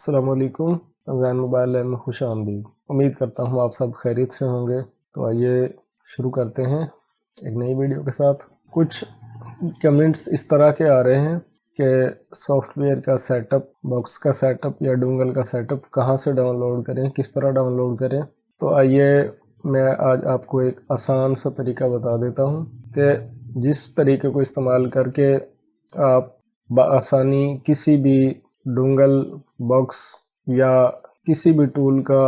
السلام علیکم، رمضان موبائل لین میں خوش آمدید۔ امید کرتا ہوں آپ سب خیریت سے ہوں گے۔ تو آئیے شروع کرتے ہیں ایک نئی ویڈیو کے ساتھ۔ کچھ کمنٹس اس طرح کے آ رہے ہیں کہ سافٹ ویئر کا سیٹ اپ، باکس کا سیٹ اپ یا ڈونگل کا سیٹ اپ کہاں سے ڈاؤن لوڈ کریں، کس طرح ڈاؤن لوڈ کریں۔ تو آئیے میں آج آپ کو ایک آسان سا طریقہ بتا دیتا ہوں کہ جس طریقے کو استعمال کر کے آپ بآسانی کسی بھی ڈونگل، باکس یا کسی بھی ٹول کا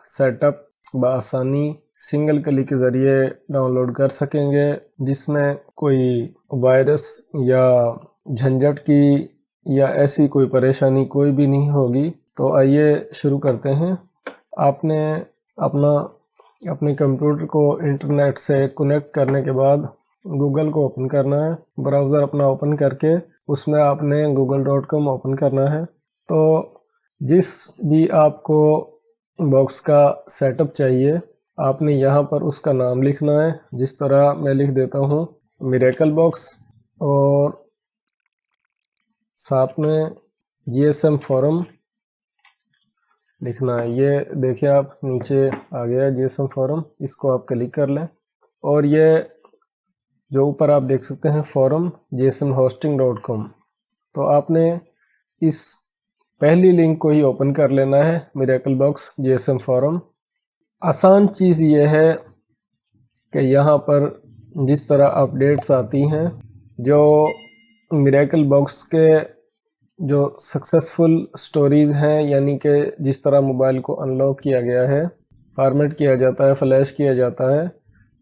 سیٹ اپ بآسانی سنگل کلک کے ذریعے ڈاؤن لوڈ کر سکیں گے، جس میں کوئی وائرس یا جھنجھٹ کی یا ایسی کوئی پریشانی کوئی بھی نہیں ہوگی۔ تو آئیے شروع کرتے ہیں۔ آپ نے اپنے کمپیوٹر کو انٹرنیٹ سے کنیکٹ کرنے کے بعد گوگل کو اوپن کرنا ہے۔ براؤزر اپنا اوپن کر کے اس میں آپ نے google.com اوپن کرنا ہے۔ تو جس بھی آپ کو باکس کا سیٹ اپ چاہیے، آپ نے یہاں پر اس کا نام لکھنا ہے۔ جس طرح میں لکھ دیتا ہوں میریکل باکس، اور ساتھ میں GSM فورم لکھنا ہے۔ یہ دیکھیں آپ نیچے آ گیا GSM فورم، اس کو آپ کلک کر لیں، اور یہ جو اوپر آپ دیکھ سکتے ہیں فورم gsmhosting.com، تو آپ نے اس پہلی لنک کو ہی اوپن کر لینا ہے، میریکل باکس GSM فورم۔ آسان چیز یہ ہے کہ یہاں پر جس طرح اپڈیٹس آتی ہیں، جو میریکل باکس کے جو سکسیسفل سٹوریز ہیں، یعنی کہ جس طرح موبائل کو ان لاک کیا گیا ہے، فارمیٹ کیا جاتا ہے، فلیش کیا جاتا ہے،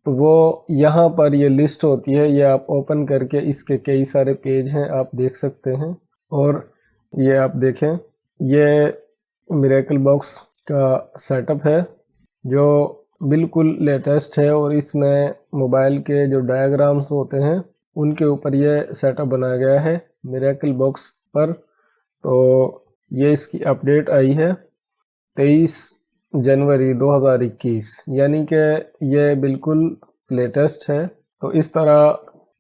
تو وہ یہاں پر یہ لسٹ ہوتی ہے۔ یہ آپ اوپن کر کے اس کے کئی سارے پیج ہیں، آپ دیکھ سکتے ہیں۔ اور یہ آپ دیکھیں، یہ میریکل باکس کا سیٹ اپ ہے جو بالکل لیٹسٹ ہے، اور اس میں موبائل کے جو ڈائیگرامز ہوتے ہیں ان کے اوپر یہ سیٹ اپ بنایا گیا ہے میریکل باکس پر۔ تو یہ اس کی اپڈیٹ آئی ہے 23 جنوری 2021، یعنی کہ یہ بالکل لیٹسٹ ہے۔ تو اس طرح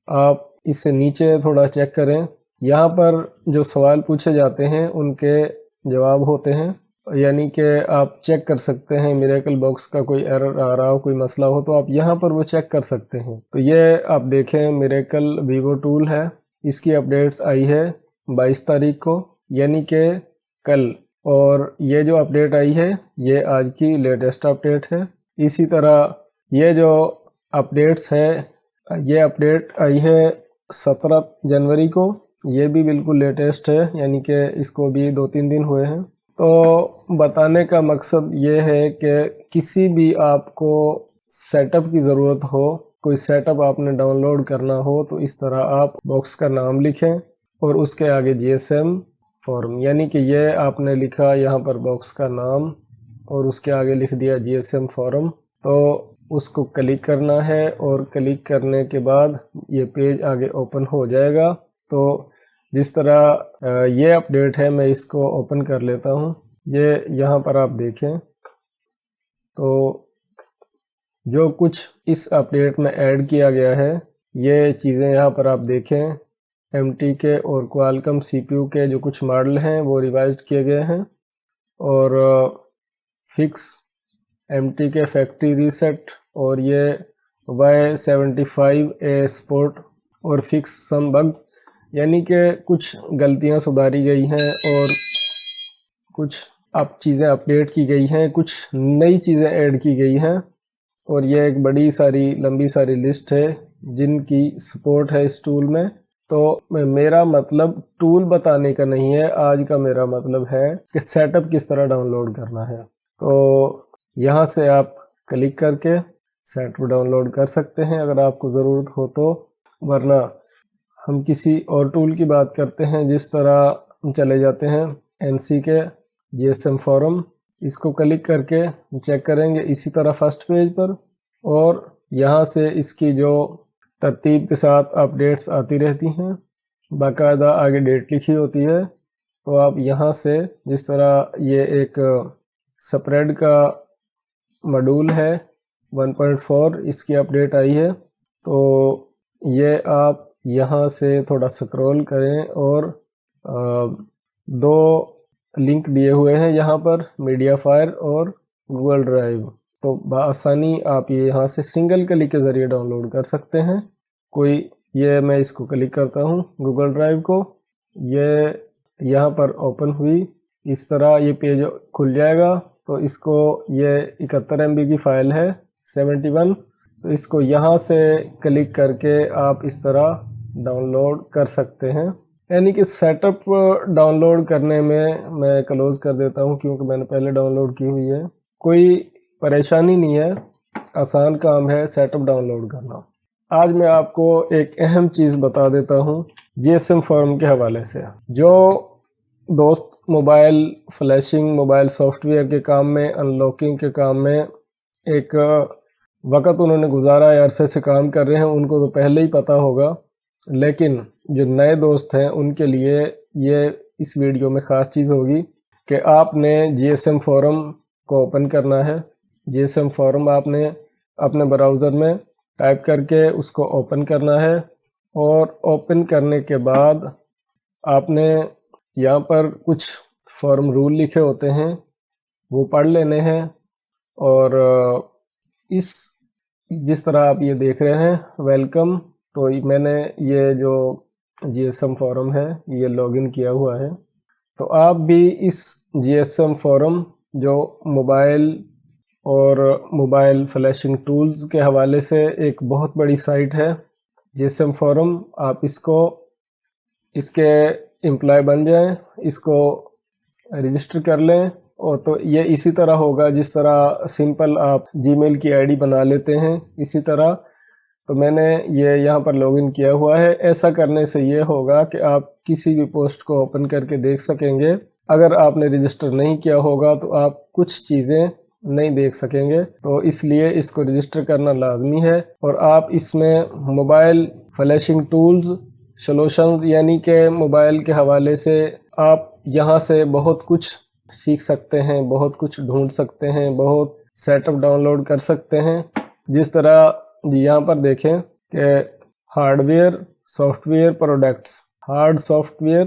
آپ اس سے نیچے تھوڑا چیک کریں، یہاں پر جو سوال پوچھے جاتے ہیں ان کے جواب ہوتے ہیں، یعنی کہ آپ چیک کر سکتے ہیں میریکل باکس کا کوئی ایرر آ رہا ہو، کوئی مسئلہ ہو تو آپ یہاں پر وہ چیک کر سکتے ہیں۔ تو یہ آپ دیکھیں میریکل ویوو ٹول ہے، اس کی اپڈیٹس آئی ہے 22 تاریخ کو، یعنی کہ کل، اور یہ جو اپڈیٹ آئی ہے یہ آج کی لیٹسٹ اپڈیٹ ہے۔ اسی طرح یہ جو اپڈیٹس ہے، یہ اپڈیٹ آئی ہے 17 جنوری کو، یہ بھی بالکل لیٹسٹ ہے، یعنی کہ اس کو بھی 2-3 دن ہوئے ہیں۔ تو بتانے کا مقصد یہ ہے کہ کسی بھی آپ کو سیٹ اپ کی ضرورت ہو، کوئی سیٹ اپ آپ نے ڈاؤن لوڈ کرنا ہو، تو اس طرح آپ باکس کا نام لکھیں اور اس کے آگے GSM فورم، یعنی کہ یہ آپ نے لکھا یہاں پر باکس کا نام اور اس کے آگے لکھ دیا GSM فورم، تو اس کو کلک کرنا ہے، اور کلک کرنے کے بعد یہ پیج آگے اوپن ہو جائے گا۔ تو جس طرح یہ اپڈیٹ ہے، میں اس کو اوپن کر لیتا ہوں۔ یہ یہاں پر آپ دیکھیں، تو جو کچھ اس اپڈیٹ میں ایڈ کیا گیا ہے، یہ چیزیں یہاں پر آپ دیکھیں، MTK اور کوالکم CPU کے جو کچھ ماڈل ہیں وہ ریوائزڈ کیے گئے ہیں، اور فکس MTK فیکٹری ریسیٹ، اور یہ Y75A سپورٹ، اور فکس سم بگز، یعنی کہ کچھ غلطیاں سدھاری گئی ہیں اور کچھ اب چیزیں اپڈیٹ کی گئی ہیں، کچھ نئی چیزیں ایڈ کی گئی ہیں، اور یہ ایک بڑی ساری لمبی ساری لسٹ ہے جن کی سپورٹ ہے اس ٹول میں۔ تو میرا مطلب ٹول بتانے کا نہیں ہے، آج کا میرا مطلب ہے کہ سیٹ اپ کس طرح ڈاؤن لوڈ کرنا ہے۔ تو یہاں سے آپ کلک کر کے سیٹ اپ ڈاؤن لوڈ کر سکتے ہیں اگر آپ کو ضرورت ہو تو، ورنہ ہم کسی اور ٹول کی بات کرتے ہیں۔ جس طرح چلے جاتے ہیں NC کے GSM فورم، اس کو کلک کر کے چیک کریں گے اسی طرح فرسٹ پیج پر، اور یہاں سے اس کی جو ترتیب کے ساتھ اپڈیٹس آتی رہتی ہیں، باقاعدہ آگے ڈیٹ لکھی ہوتی ہے۔ تو آپ یہاں سے جس طرح یہ ایک سپریڈ کا ماڈول ہے 1.4، اس کی اپڈیٹ آئی ہے، تو یہ آپ یہاں سے تھوڑا سکرول کریں اور 2 लिंक दिए हुए हैं यहाँ पर, मीडिया फायर और गूगल ड्राइव। तो बआसानी आप ये यहाँ से सिंगल क्लिक के ज़रिए डाउनलोड कर सकते हैं। ये मैं इसको क्लिक करता हूँ गूगल ड्राइव को, ये यहाँ पर ओपन हुई, इस तरह ये पेज खुल जाएगा। तो इसको ये 71 MB की फ़ाइल है 71, तो इसको यहाँ से क्लिक करके आप इस तरह डाउनलोड कर सकते हैं। यानी कि सेटअप डाउनलोड करने में मैं क्लोज कर देता हूँ क्योंकि मैंने पहले डाउनलोड की हुई है। कोई परेशानी नहीं है, आसान काम है सेटअप डाउनलोड करना। आज मैं आपको एक अहम चीज़ बता देता हूँ GSM फोरम के हवाले से। जो दोस्त मोबाइल फ्लैशिंग, मोबाइल सॉफ्टवेयर के काम में, अनलॉकिंग के काम में एक वक़्त उन्होंने गुजारा या अरसे से काम कर रहे हैं, उनको तो पहले ही पता होगा, लेकिन जो नए दोस्त हैं उनके लिए ये इस वीडियो में ख़ास चीज़ होगी कि आपने GSM फोरम को ओपन करना है। GSM फोरम आपने अपने ब्राउज़र में टाइप करके उसको ओपन करना है, और ओपन करने के बाद आपने यहाँ पर कुछ फोरम रूल लिखे होते हैं, वो पढ़ लेने हैं। और जिस तरह आप ये देख रहे हैं वेलकम, तो मैंने ये जो GSM फोरम है ये लॉगिन किया हुआ है। तो आप भी इस GSM फोरम जो मोबाइल और मोबाइल फ्लैशिंग टूल्स के हवाले से एक बहुत बड़ी साइट है GSM फोरम, आप इसके एम्प्लॉय बन जाएं, इसको रजिस्टर कर लें। और तो ये इसी तरह होगा जिस तरह सिंपल आप जीमेल की आईडी बना लेते हैं, इसी तरह। तो मैंने ये यहाँ पर लॉगिन किया हुआ है। ऐसा करने से ये होगा कि आप किसी भी पोस्ट को ओपन करके देख सकेंगे। अगर आपने रजिस्टर नहीं किया होगा तो आप कुछ चीज़ें नहीं देख सकेंगे, तो इसलिए इसको रजिस्टर करना लाजमी है। और आप इसमें मोबाइल फ्लैशिंग टूल्स सॉल्यूशन यानी कि मोबाइल के हवाले से आप यहाँ से बहुत कुछ सीख सकते हैं, बहुत कुछ ढूंढ सकते हैं, बहुत सेटअप डाउनलोड कर सकते हैं। जिस तरह यहाँ पर देखें कि hardware software products, hard software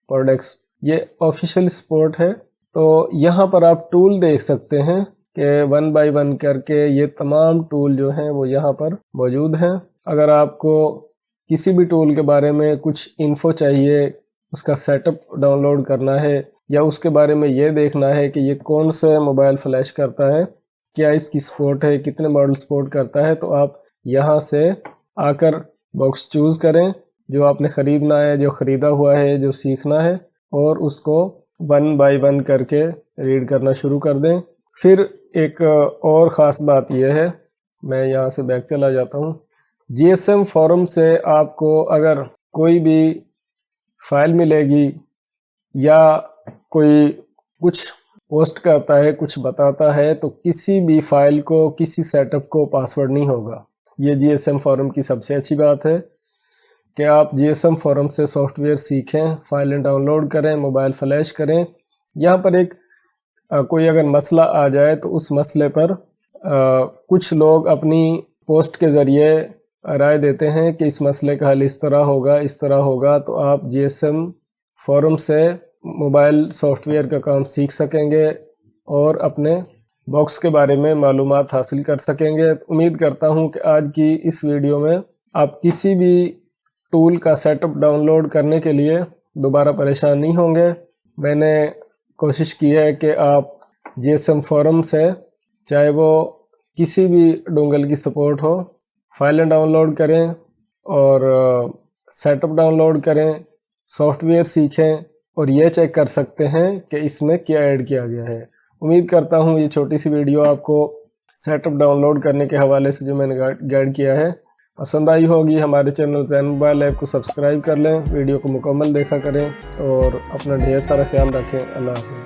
products, ये ऑफिशियल सपोर्ट है। तो यहाँ पर आप टूल देख सकते हैं कि 1 बाय 1 करके ये तमाम टूल जो हैं वो यहाँ पर मौजूद हैं। अगर आपको किसी भी टूल के बारे में कुछ इन्फो चाहिए, उसका सेटअप डाउनलोड करना है, या उसके बारे में ये देखना है कि ये कौन से मोबाइल फ्लैश करता है, क्या इसकी सपोर्ट है, कितने मॉडल सपोर्ट करता है, तो आप यहाँ से आकर बॉक्स चूज़ करें जो आपने ख़रीदना है, जो ख़रीदा हुआ है, जो सीखना है, और उसको 1 बाय 1 करके रीड करना शुरू कर दें। फिर एक और ख़ास बात यह है, मैं यहाँ से बैक चला जाता हूँ। GSM फोरम से आपको अगर कोई भी फ़ाइल मिलेगी या कोई कुछ पोस्ट करता है, कुछ बताता है, तो किसी भी फ़ाइल को, किसी सेटअप को पासवर्ड नहीं होगा। ये GSM फोरम की सबसे अच्छी बात है कि आप GSM फोरम से सॉफ्टवेयर सीखें, फाइलें डाउनलोड करें, मोबाइल फ्लैश करें। यहाँ पर कोई अगर मसला आ जाए तो उस मसले पर कुछ लोग अपनी पोस्ट के ज़रिए राय देते हैं कि इस मसले का हल इस तरह होगा, इस तरह होगा। तो आप GSM फोरम से मोबाइल सॉफ्टवेयर का काम सीख सकेंगे और अपने बॉक्स के बारे में मालूमात हासिल कर सकेंगे। उम्मीद करता हूं कि आज की इस वीडियो में आप किसी भी टूल का सेटअप डाउनलोड करने के लिए दोबारा परेशान नहीं होंगे। मैंने कोशिश की है कि आप GSM फोरम से, चाहे वो किसी भी डोंगल की सपोर्ट हो, फाइलें डाउनलोड करें और सेटअप डाउनलोड करें, सॉफ्टवेयर सीखें और ये चेक कर सकते हैं कि इसमें क्या ऐड किया गया है। उम्मीद करता हूँ ये छोटी सी वीडियो आपको सेटअप डाउनलोड करने के हवाले से जो मैंने गाइड किया है पसंद आई होगी। हमारे चैनल ज़ैन मोबाइल ऐप को सब्सक्राइब कर लें, वीडियो को मुकम्मल देखा करें और अपना ढेर सारा ख्याल रखें। अल्लाह हाफ़िज़।